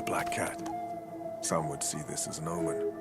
Black Cat. Some would see this as an omen.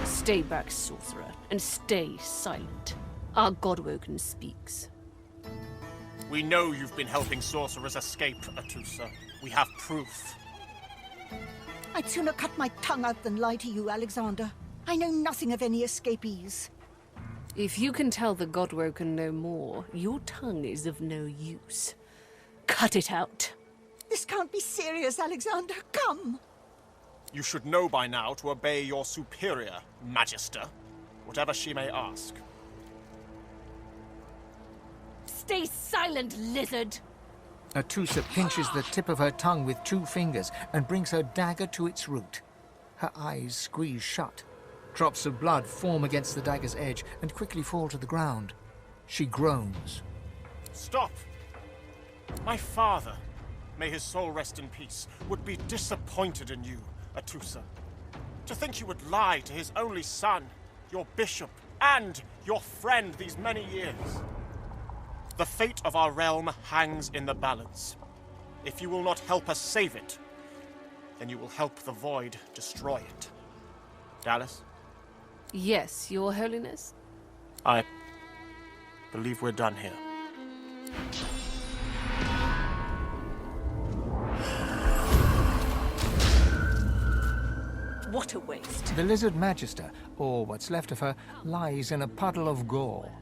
Stay back, sorcerer, and stay silent. Our Godwoken speaks. We know you've been helping sorcerers escape, Atusa. We have proof. I'd sooner cut my tongue out than lie to you, Alexander. I know nothing of any escapees. If you can tell the Godwoken no more, your tongue is of no use. Cut it out. This can't be serious, Alexander. Come! You should know by now to obey your superior, Magister, whatever she may ask. Stay silent, lizard! Atusa pinches the tip of her tongue with 2 fingers and brings her dagger to its root. Her eyes squeeze shut. Drops of blood form against the dagger's edge and quickly fall to the ground. She groans. Stop! My father, may his soul rest in peace, would be disappointed in you, Atusa. To think you would lie to his only son, your bishop, and your friend these many years. The fate of our realm hangs in the balance. If you will not help us save it, then you will help the Void destroy it. Dallas? Yes, Your Holiness? I believe we're done here. What a waste. The Lizard Magister, or what's left of her, lies in a puddle of gore.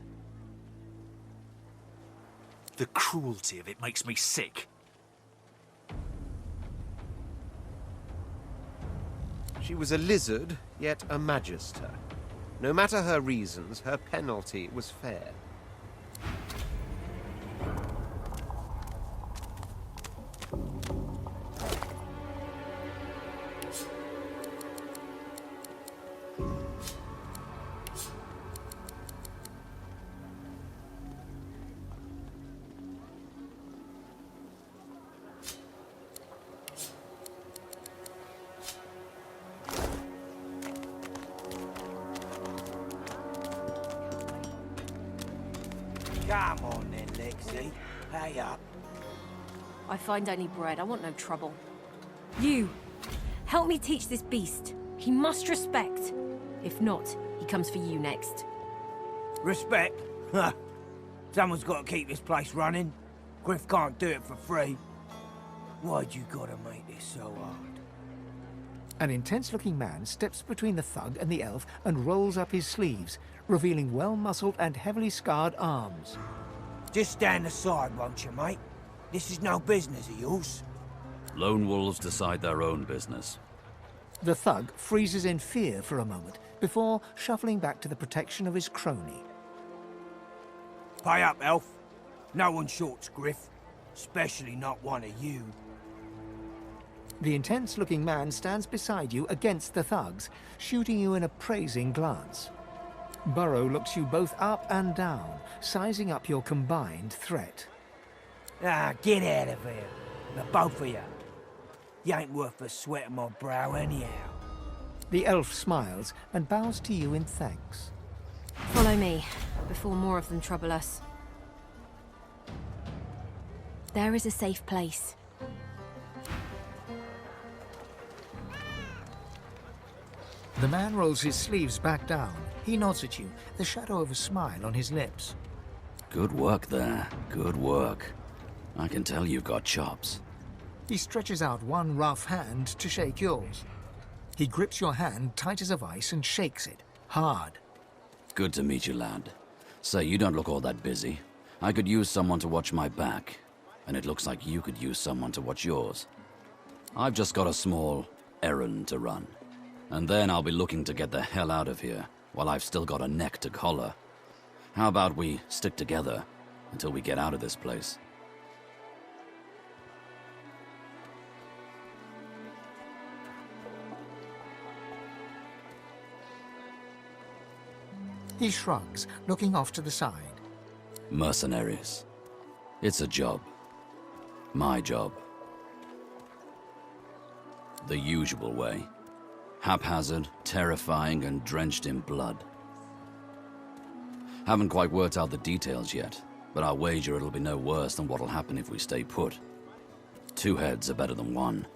The cruelty of it makes me sick. She was a lizard, yet a magister. No matter her reasons, her penalty was fair. Come on then, Lexi. Pay up. I find only bread. I want no trouble. You! Help me teach this beast. He must respect. If not, he comes for you next. Respect? Huh. Someone's got to keep this place running. Griff can't do it for free. Why'd you gotta make this so hard? An intense-looking man steps between the thug and the elf and rolls up his sleeves, revealing well-muscled and heavily scarred arms. Just stand aside, won't you, mate? This is no business of yours. Lone wolves decide their own business. The thug freezes in fear for a moment before shuffling back to the protection of his crony. Pay up, elf. No one shorts Griff. Especially not one of you. The intense-looking man stands beside you against the thugs, shooting you an appraising glance. Burrow looks you both up and down, sizing up your combined threat. Ah, get out of here. The both of you. You ain't worth the sweat on my brow anyhow. The elf smiles and bows to you in thanks. Follow me, before more of them trouble us. There is a safe place. The man rolls his sleeves back down. He nods at you, the shadow of a smile on his lips. Good work there. Good work. I can tell you've got chops. He stretches out one rough hand to shake yours. He grips your hand tight as a vice and shakes it, hard. Good to meet you, lad. Say, you don't look all that busy. I could use someone to watch my back, and it looks like you could use someone to watch yours. I've just got a small errand to run, and then I'll be looking to get the hell out of here while I've still got a neck to collar. How about we stick together until we get out of this place? He shrugs, looking off to the side. Mercenaries. It's a job. My job. The usual way. Haphazard, terrifying, and drenched in blood. Haven't quite worked out the details yet, but I'll wager it'll be no worse than what'll happen if we stay put. 2 heads are better than 1,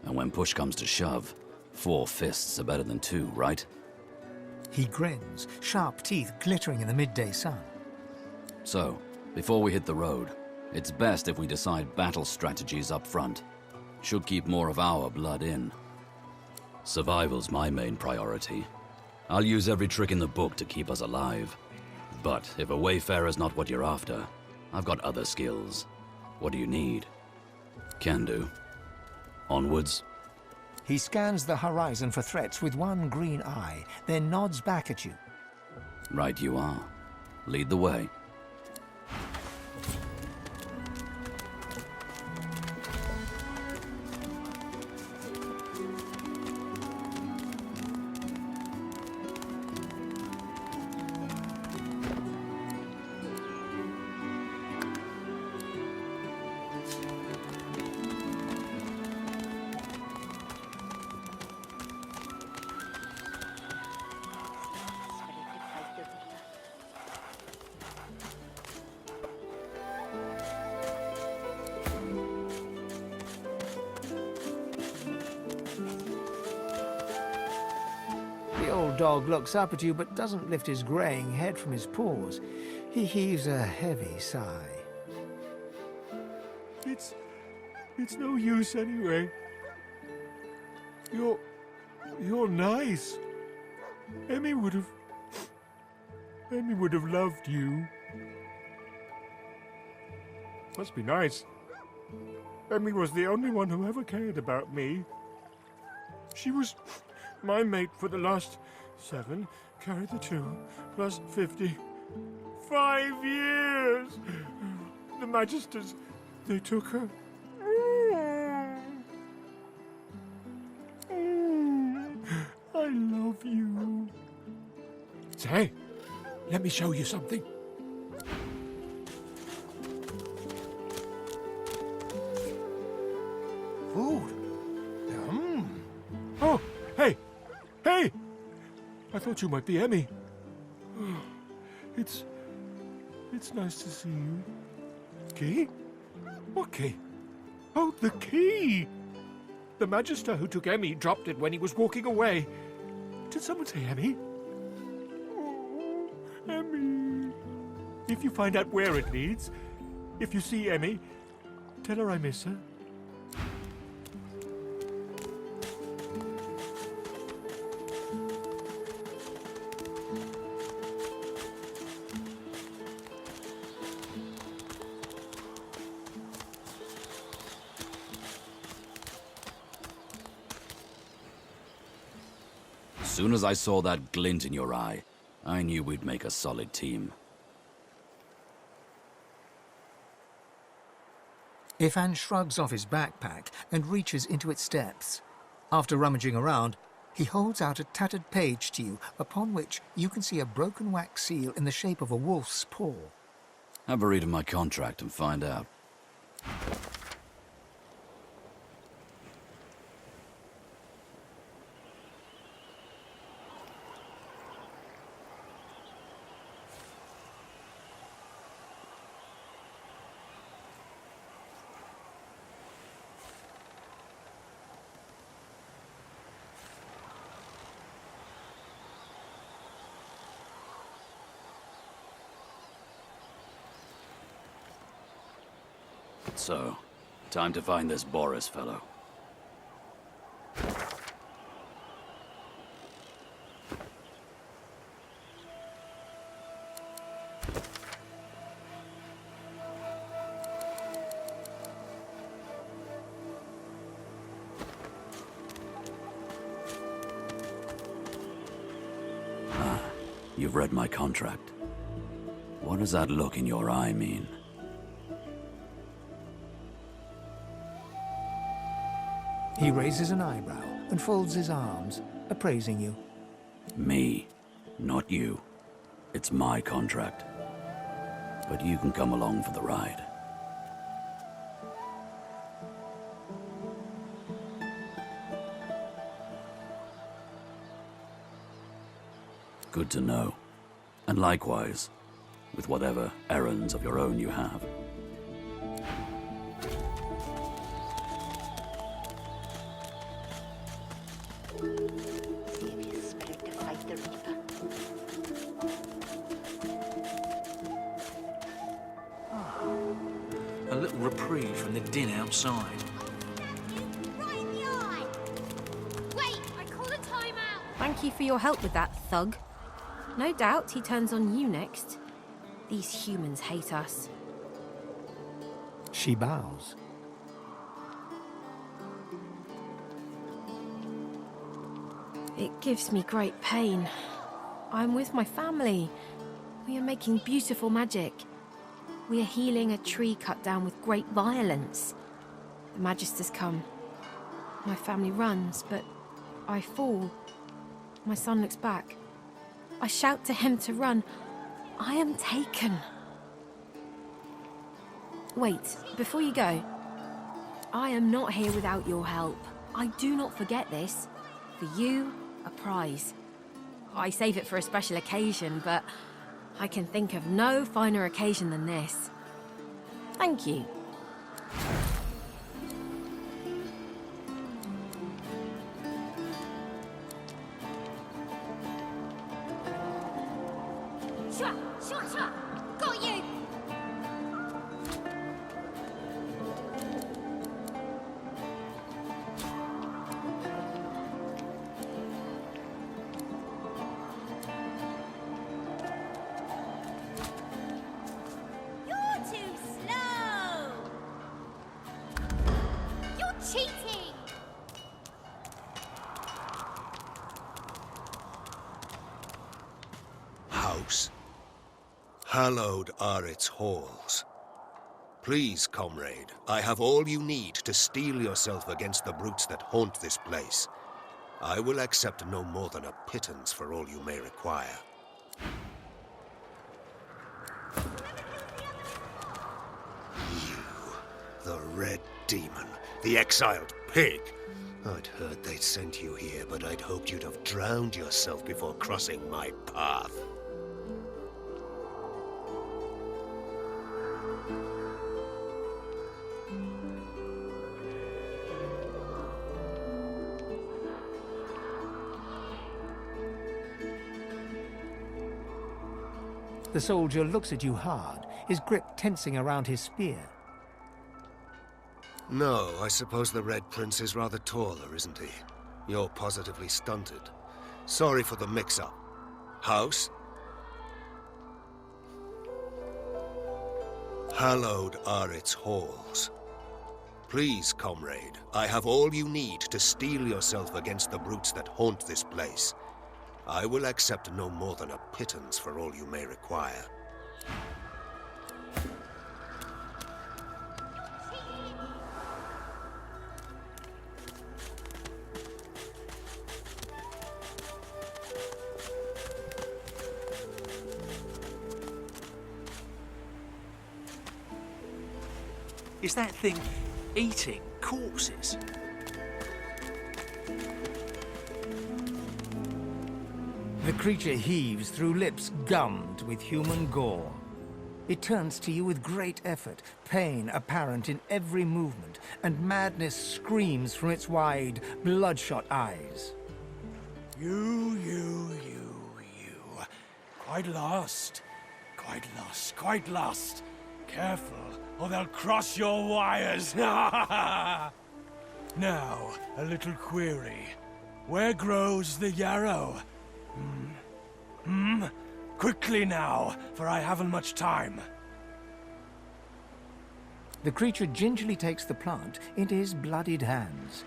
and when push comes to shove, 4 fists are better than 2, right? He grins, sharp teeth glittering in the midday sun. So, before we hit the road, it's best if we decide battle strategies up front. Should keep more of our blood in. Survival's my main priority. I'll use every trick in the book to keep us alive. But if a wayfarer's not what you're after, I've got other skills. What do you need? Can do. Onwards. He scans the horizon for threats with one green eye, then nods back at you. Right you are. Lead the way. The old dog looks up at you but doesn't lift his greying head from his paws. He heaves a heavy sigh. It's no use anyway. You're nice. Emmy would have loved you. Must be nice. Emmy was the only one who ever cared about me. She was my mate for the last 7, carry the 2, plus 50. 5 years! The Magisters, they took her. I love you. Say, let me show you something. Food. Oh, hey! Hey! I thought you might be Emmy. It's nice to see you. Key? What key? Oh, the key! The Magister who took Emmy dropped it when he was walking away. Did someone say Emmy? Oh, Emmy. If you find out where it leads, if you see Emmy, tell her I miss her. As soon as I saw that glint in your eye, I knew we'd make a solid team. Ifan shrugs off his backpack and reaches into its depths. After rummaging around, he holds out a tattered page to you, upon which you can see a broken wax seal in the shape of a wolf's paw. Have a read of my contract and find out. Right so. Time to find this Boris fellow. You've read my contract. What does that look in your eye mean? He raises an eyebrow and folds his arms, appraising you. Me, not you. It's my contract. But you can come along for the ride. Good to know. And likewise, with whatever errands of your own you have. See if you're spirit to fight the Reaper. A little reprieve from the din outside. Right in the eye! Wait, I call a timeout! Thank you for your help with that, thug. No doubt he turns on you next. These humans hate us. She bows. It gives me great pain. I'm with my family. We are making beautiful magic. We are healing a tree cut down with great violence. The Magisters come. My family runs, but I fall. My son looks back. I shout to him to run. I am taken. Wait, before you go. I am not here without your help. I do not forget this. For you, a prize. I save it for a special occasion, but I can think of no finer occasion than this. Thank you. Got you! You're too slow! You're cheating! House. Hallowed are its halls. Please, comrade, I have all you need to steel yourself against the brutes that haunt this place. I will accept no more than a pittance for all you may require. You, the Red Demon, the exiled pig. I'd heard they'd sent you here, but I'd hoped you'd have drowned yourself before crossing my path. The soldier looks at you hard, his grip tensing around his spear. No, I suppose the Red Prince is rather taller, isn't he? You're positively stunted. Sorry for the mix-up. House? Hallowed are its halls. Please, comrade, I have all you need to steel yourself against the brutes that haunt this place. I will accept no more than a pittance for all you may require. Is that thing eating corpses? The creature heaves through lips gummed with human gore. It turns to you with great effort, pain apparent in every movement, and madness screams from its wide, bloodshot eyes. You. Quite lost. Quite lost. Careful. or they'll cross your wires. Now, a little query. Where grows the yarrow? Quickly now, for I haven't much time. The creature gingerly takes the plant into his bloodied hands.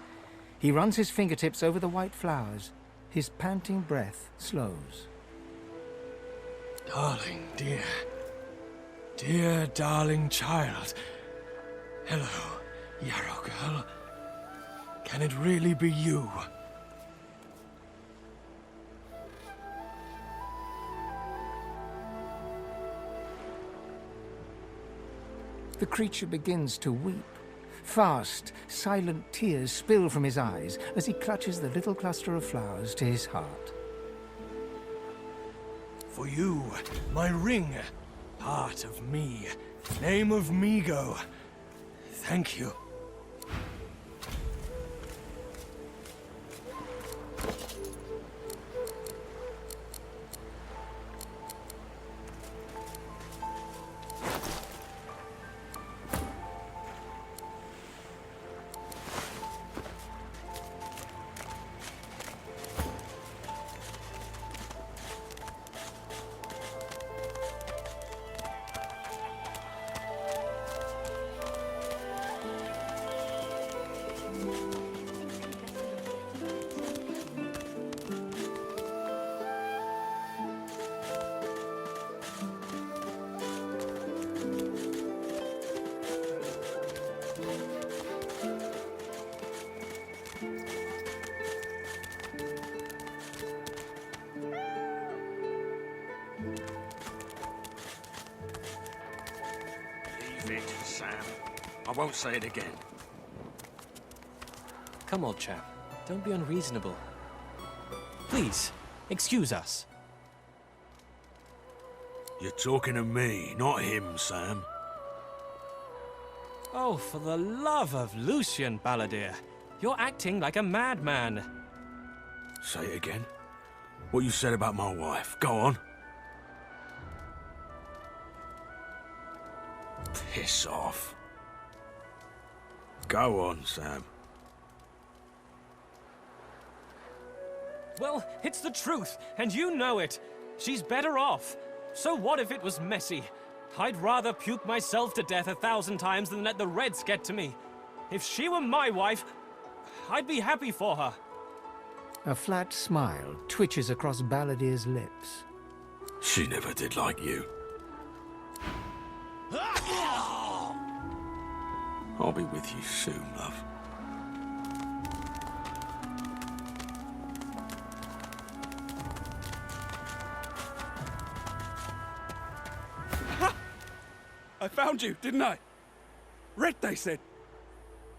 He runs his fingertips over the white flowers. His panting breath slows. Darling, dear. Dear, darling child. Hello, yarrow girl. Can it really be you? The creature begins to weep. Fast, silent tears spill from his eyes as he clutches the little cluster of flowers to his heart. For you, my ring. Part of me. Name of Migo. Thank you. Leave it, Sam. I won't say it again. Come, old chap. Don't be unreasonable. Please, excuse us. You're talking to me, not him, Sam. Oh, for the love of Lucian, Balladeer. You're acting like a madman. Say it again. What you said about my wife. Go on. Piss off. Go on, Sam. Well, it's the truth, and you know it. She's better off. So what if it was messy? I'd rather puke myself to death 1,000 times than let the Reds get to me. If she were my wife, I'd be happy for her. A flat smile twitches across Balladeer's lips. She never did like you. I'll be with you soon, love. I found you, didn't I? Red, they said.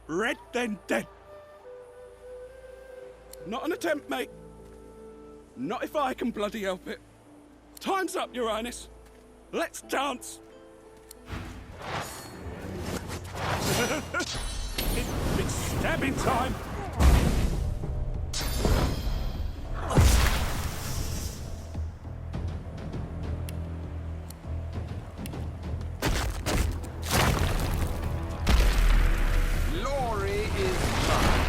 Red, then dead. Not an attempt, mate. Not if I can bloody help it. Time's up, Your Highness. Let's dance. It's stabbing time. Glory is mine.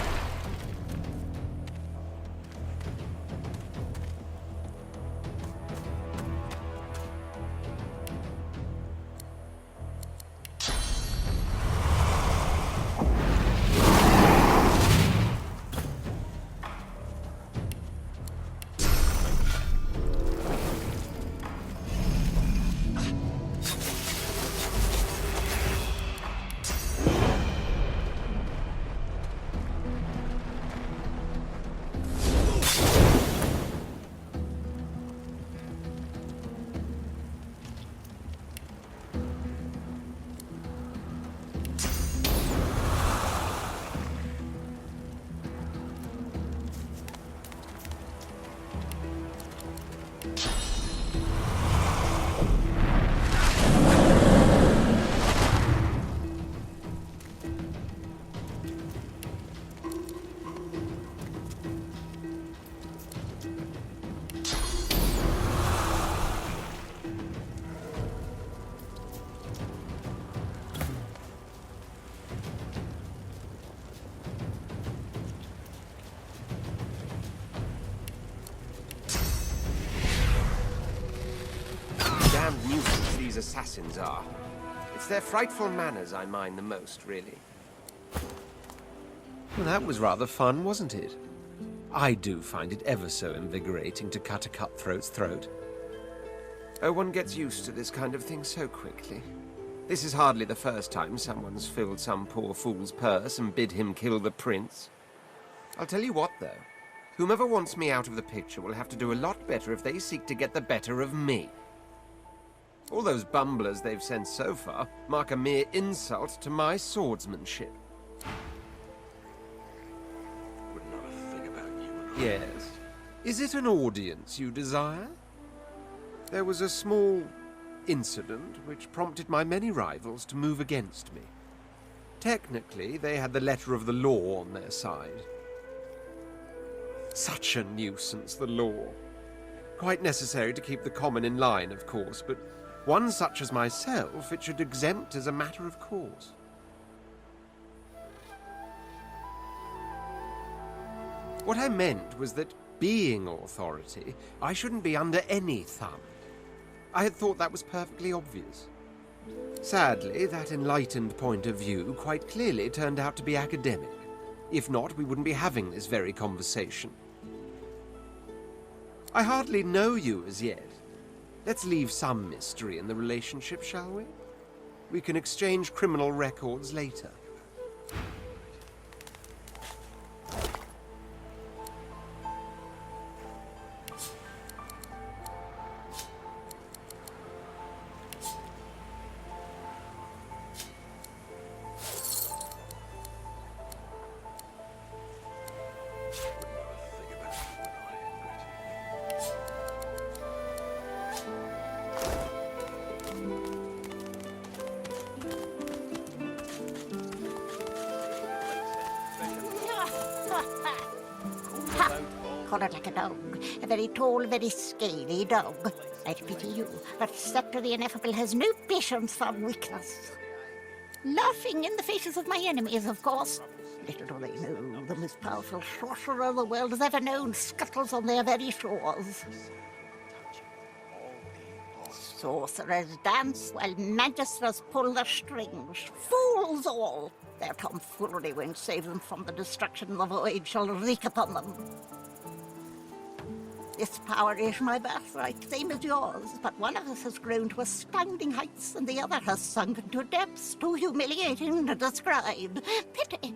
these assassins are. It's their frightful manners I mind the most, really. Well, that was rather fun, wasn't it? I do find it ever so invigorating to cut a cutthroat's throat. Oh, one gets used to this kind of thing so quickly. This is hardly the first time someone's filled some poor fool's purse and bid him kill the prince. I'll tell you what, though. Whomever wants me out of the picture will have to do a lot better if they seek to get the better of me. All those bumblers they've sent so far mark a mere insult to my swordsmanship. Yes. Is it an audience you desire? There was a small incident which prompted my many rivals to move against me. Technically, they had the letter of the law on their side. Such a nuisance, the law. Quite necessary to keep the common in line, of course, but one such as myself it should exempt as a matter of course. What I meant was that, being authority, I shouldn't be under any thumb. I had thought that was perfectly obvious. Sadly, that enlightened point of view quite clearly turned out to be academic. If not, we wouldn't be having this very conversation. I hardly know you as yet. Let's leave some mystery in the relationship, shall we? We can exchange criminal records later. Collared like a dog. A very tall, very scaly dog. I pity you, but Scepter the Ineffable has no patience for weakness. Laughing in the faces of my enemies, of course. Little do they know, the most powerful sorcerer the world has ever known scuttles on their very shores. Sorcerers dance while magisters pull the strings. Fools all! Their tomfoolery won't save them from the destruction the void shall wreak upon them. This power is my birthright, same as yours, but one of us has grown to astounding heights and the other has sunken to depths too humiliating to describe. Pity.